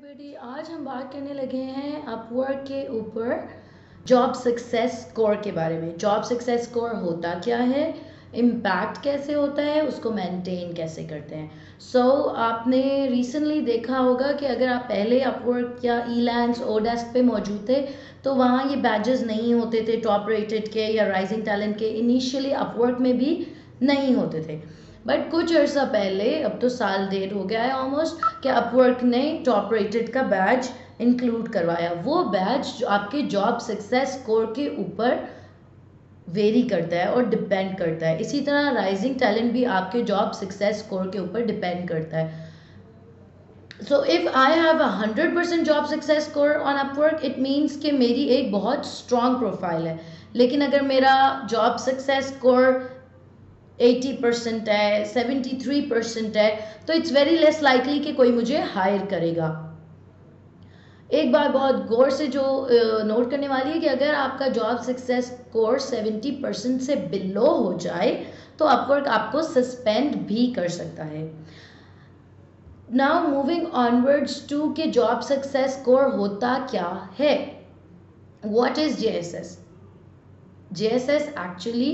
Everybody, आज हम बात करने लगे हैं अपवर्क के ऊपर जॉब सक्सेस स्कोर के बारे में। जॉब सक्सेस स्कोर होता क्या है, इम्पैक्ट कैसे होता है, उसको मेंटेन कैसे करते हैं। आपने रिसेंटली देखा होगा कि अगर आप पहले अपवर्क या ईलैंस ओडेस्क पे मौजूद थे तो वहाँ ये बैजेस नहीं होते थे टॉप रेटेड के या राइजिंग टैलेंट के। इनिशियली अपवर्क में भी नहीं होते थे, बट कुछ अर्सा पहले, अब तो साल डेढ़ हो गया है ऑलमोस्ट, कि अपवर्क ने टॉप रेटेड का बैच इंक्लूड करवाया। वो बैच जो आपके जॉब सक्सेस स्कोर के ऊपर वेरी करता है और डिपेंड करता है। इसी तरह राइजिंग टैलेंट भी आपके जॉब सक्सेस स्कोर के ऊपर डिपेंड करता है। So if I have 100% job success score on Upwork, it means कि मेरी एक बहुत स्ट्रॉन्ग प्रोफाइल है। लेकिन अगर मेरा जॉब सक्सेस स्कोर 80% है, 73% है, तो इट्स वेरी लेस लाइकली कि कोई मुझे हायर करेगा। एक बात बहुत गौर से जो नोट करने वाली है कि अगर आपका जॉब सक्सेस स्कोर 70% से बिलो हो जाए तो अपवर्क आपको सस्पेंड भी कर सकता है। नाउ मूविंग ऑनवर्ड्स टू के जॉब सक्सेस स्कोर होता क्या है। What is JSS? JSS actually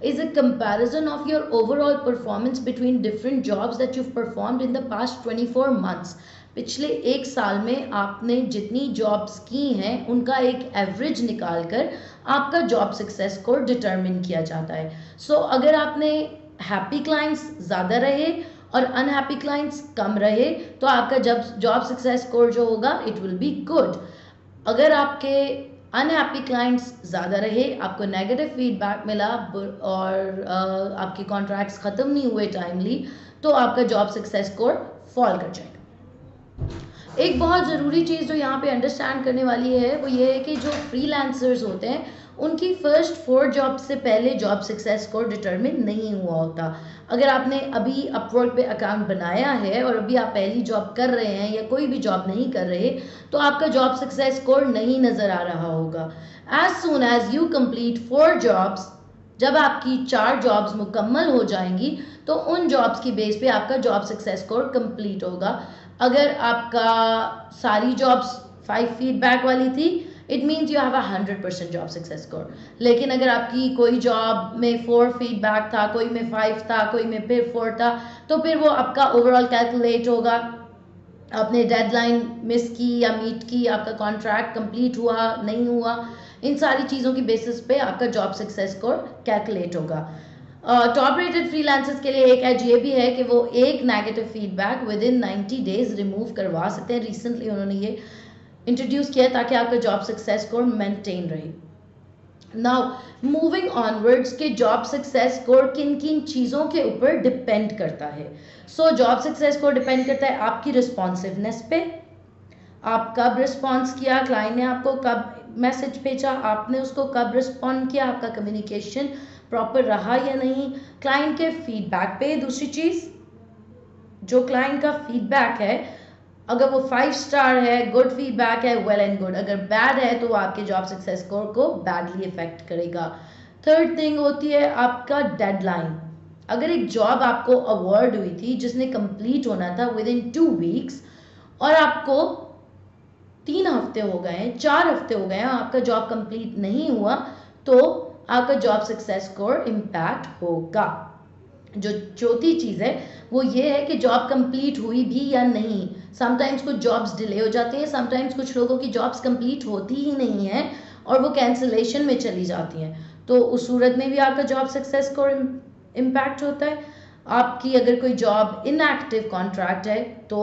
is a comparison of your overall performance between different jobs that you've performed in the past 24 months. पिछले एक साल में आपने जितनी जॉब्स की हैं उनका एक एवरेज निकाल कर आपका जॉब सक्सेस स्कोर डिटरमिन किया जाता है। अगर आपने हैप्पी क्लाइंट्स ज़्यादा रहे और अनहैप्पी क्लाइंट्स कम रहे तो आपका जॉब सक्सेस स्कोर जो होगा इट विल बी गुड। अगर आपके अनहैप्पी क्लाइंट्स ज़्यादा रहे, आपको नेगेटिव फीडबैक मिला और आपके कॉन्ट्रैक्ट्स ख़त्म नहीं हुए टाइमली, तो आपका जॉब सक्सेस स्कोर फॉल कर जाएगा। एक बहुत ज़रूरी चीज़ जो यहाँ पे अंडरस्टैंड करने वाली है वो ये है कि जो फ्रीलांसर्स होते हैं उनकी फर्स्ट 4 जॉब से पहले जॉब सक्सेस स्कोर डिटरमिन नहीं हुआ होता। अगर आपने अभी अपवर्क पे अकाउंट बनाया है और अभी आप पहली जॉब कर रहे हैं या कोई भी जॉब नहीं कर रहे तो आपका जॉब सक्सेस स्कोर नहीं नज़र आ रहा होगा। As soon as you complete 4 jobs, जब आपकी 4 जॉब्स मुकम्मल हो जाएंगी तो उन जॉब्स की बेस पे आपका जॉब सक्सेस स्कोर कंप्लीट होगा। अगर आपका सारी जॉब्स 5 फीडबैक वाली थी, it means you have 100% job success score. लेकिन अगर आपकी कोई जॉब में 4 फीडबैक था, कोई में 5 था, कोई में फिर 4 था, तो फिर वो आपका ओवरऑल कैलकुलेट होगा। आपने डेडलाइन मिस की या मीट की, आपका कॉन्ट्रैक्ट कंप्लीट हुआ नहीं हुआ, इन सारी चीज़ों की बेसिस पे आपका जॉब सक्सेस स्कोर कैलकुलेट होगा। टॉप रेटेड फ्रीलांसर्स के लिए एक एज ये भी है कि वो एक negative feedback with in 90 days remove करवा सकते हैं। रिसेंटली उन्होंने ये इंट्रोड्यूस किया ताकि आपका जॉब सक्सेस स्कोर मेंटेन रहे। नाउ मूविंग ऑनवर्ड्स के जॉब सक्सेस स्कोर किन किन चीज़ों के ऊपर डिपेंड करता है। जॉब सक्सेस स्कोर डिपेंड करता है आपकी रिस्पॉन्सिवनेस पे, आप कब रिस्पॉन्स किया, क्लाइंट ने आपको कब मैसेज भेजा, आपने उसको कब रिस्पॉन्ड किया, आपका कम्युनिकेशन प्रॉपर रहा या नहीं, क्लाइंट के फीडबैक पे। दूसरी चीज़, जो क्लाइंट का फीडबैक है अगर वो 5 स्टार है, गुड फीडबैक है, वेल एंड गुड। अगर बैड है तो वो आपके जॉब सक्सेस स्कोर को बैडली इफेक्ट करेगा। थर्ड थिंग होती है आपका डेडलाइन। अगर एक जॉब आपको अवार्ड हुई थी जिसने कंप्लीट होना था विद इन 2 वीक्स और आपको 3 हफ्ते हो गए हैं, 4 हफ्ते हो गए हैं, आपका जॉब कंप्लीट नहीं हुआ, तो आपका जॉब सक्सेस स्कोर इम्पैक्ट होगा। जो चौथी चीज़ है वो ये है कि जॉब कंप्लीट हुई भी या नहीं। समटाइम्स कुछ जॉब्स डिले हो जाती हैं, समटाइम्स कुछ लोगों की जॉब्स कंप्लीट होती ही नहीं है और वो कैंसिलेशन में चली जाती हैं, तो उस सूरत में भी आपका जॉब सक्सेस स्कोर इम्पैक्ट होता है। आपकी अगर कोई जॉब इनएक्टिव कॉन्ट्रैक्ट है तो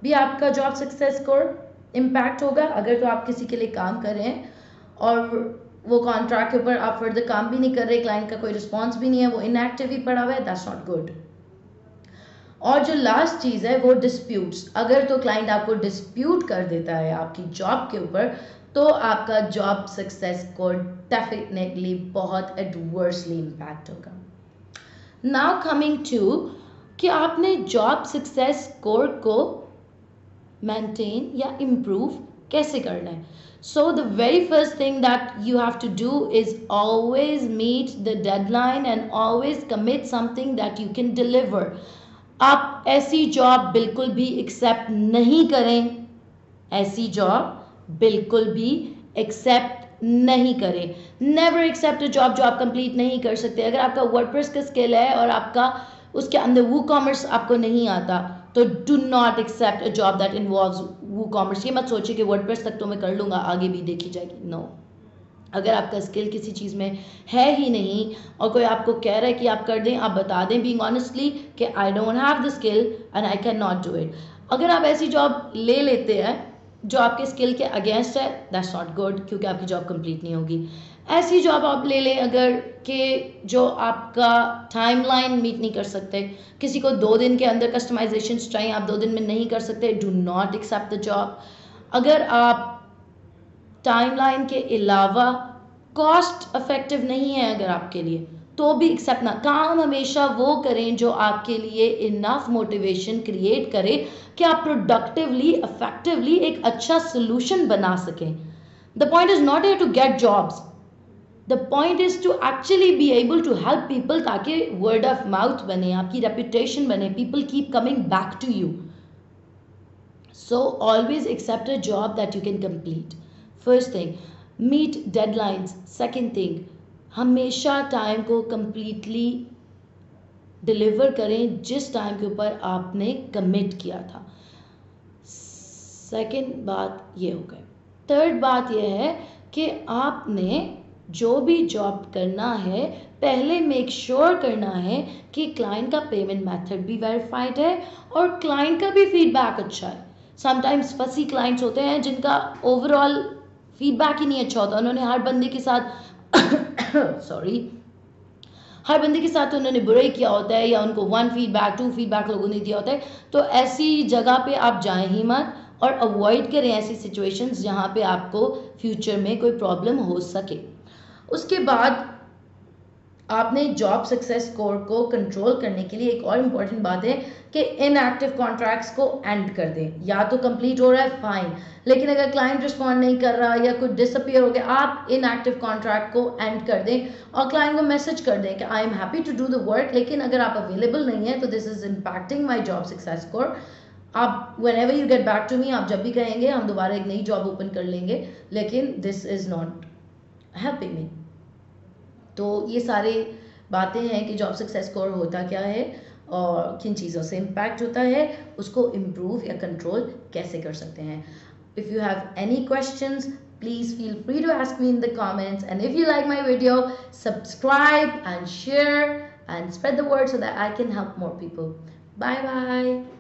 भी आपका जॉब सक्सेस स्कोर इम्पैक्ट होगा। अगर तो आप किसी के लिए काम कर रहे हैं और वो कॉन्ट्रैक्ट के ऊपर आप फर्दर काम भी नहीं कर रहे, क्लाइंट का कोई रिस्पॉन्स भी नहीं है, वो इनएक्टिव ही पड़ा हुआ है, दैट्स नॉट गुड। और जो लास्ट चीज़ है वो डिस्प्यूट्स। अगर तो क्लाइंट आपको डिस्प्यूट कर देता है आपकी जॉब के ऊपर तो आपका जॉब सक्सेस स्कोर डेफिनेटली बहुत एडवर्सली इम्पैक्ट होगा। नाउ कमिंग टू कि आपने जॉब सक्सेस स्कोर को मेंटेन या इम्प्रूव कैसे करना है। So the very first thing that you have to do is always meet the deadline and always commit something that you can deliver. आप ऐसी job बिल्कुल भी एक्सेप्ट नहीं करें ऐसी जॉब बिल्कुल भी एक्सेप्ट नहीं करें। नेवर एक्सेप्ट अ जॉब जो आप कंप्लीट नहीं कर सकते। अगर आपका वर्डप्रेस का स्किल है और आपका उसके अंदर वू कॉमर्स आपको नहीं आता, तो do not accept a job that involves WooCommerce. ये मत सोचिए कि वर्डप्रेस तक तो मैं कर लूँगा, आगे भी देखी जाएगी। नो, अगर आपका स्किल किसी चीज़ में है ही नहीं और कोई आपको कह रहा है कि आप कर दें, आप बता दें बीइंग ऑनेस्टली कि I don't have the skill and I can not do it. अगर आप ऐसी जॉब ले लेते हैं जो आपके स्किल के अगेंस्ट है, दैट्स नॉट गुड, क्योंकि आपकी जॉब कंप्लीट नहीं होगी। ऐसी जॉब आप ले लें अगर कि जो आपका टाइमलाइन मीट नहीं कर सकते, किसी को 2 दिन के अंदर कस्टमाइजेशन चाहिए, आप 2 दिन में नहीं कर सकते, do not accept the job. अगर आप टाइमलाइन के अलावा कॉस्ट इफेक्टिव नहीं है अगर आपके लिए, तो भी एक्सेप्ट ना। काम हमेशा वो करें जो आपके लिए इनफ मोटिवेशन क्रिएट करे कि आप प्रोडक्टिवली इफेक्टिवली एक अच्छा सोल्यूशन बना सकें। The point is not here to get jobs, the point is to actually be able to help people, ताकि वर्ड ऑफ माउथ बने, आपकी रेपुटेशन बने, people keep coming back to you. So always accept a job that you can complete. First thing, meet deadlines. Second thing, हमेशा time को completely deliver करें जिस time के ऊपर आपने कमिट किया था। सेकंड बात ये हो गई। थर्ड बात ये है कि आपने जो भी जॉब करना है, पहले मेक श्योर करना है कि क्लाइंट का पेमेंट मेथड भी वेरीफाइड है और क्लाइंट का भी फीडबैक अच्छा है। समटाइम्स फसी क्लाइंट्स होते हैं जिनका ओवरऑल फीडबैक ही नहीं अच्छा होता, उन्होंने हर बंदे के साथ सॉरी हर बंदे के साथ उन्होंने बुरा ही किया होता है, या उनको 1 फीडबैक 2 फीडबैक लोगों ने दिया होता है। तो ऐसी जगह पे आप जाएं ही मत और अवॉइड करें ऐसी सिचुएशंस जहाँ पे आपको फ्यूचर में कोई प्रॉब्लम हो सके। उसके बाद आपने जॉब सक्सेस स्कोर को कंट्रोल करने के लिए एक और इम्पॉर्टेंट बात है कि इनएक्टिव कॉन्ट्रैक्ट्स को एंड कर दें। या तो कंप्लीट हो रहा है फाइन, लेकिन अगर क्लाइंट रिस्पॉन्ड नहीं कर रहा या कुछ डिसअपियर हो गया, आप इनएक्टिव कॉन्ट्रैक्ट को एंड कर दें और क्लाइंट को मैसेज कर दें कि I am happy to do the work, लेकिन अगर आप अवेलेबल नहीं है तो this is impacting my job success score. आप whenever you get back to me, आप जब भी कहेंगे हम दोबारा एक नई जॉब ओपन कर लेंगे, लेकिन this is not helping me. तो ये सारे बातें हैं कि जॉब सक्सेस स्कोर होता क्या है और किन चीज़ों से इम्पैक्ट होता है, उसको इम्प्रूव या कंट्रोल कैसे कर सकते हैं। If you have any questions, please feel free to ask me in the comments, and if you like my video, subscribe and share and spread the word so that I can help more people. Bye bye.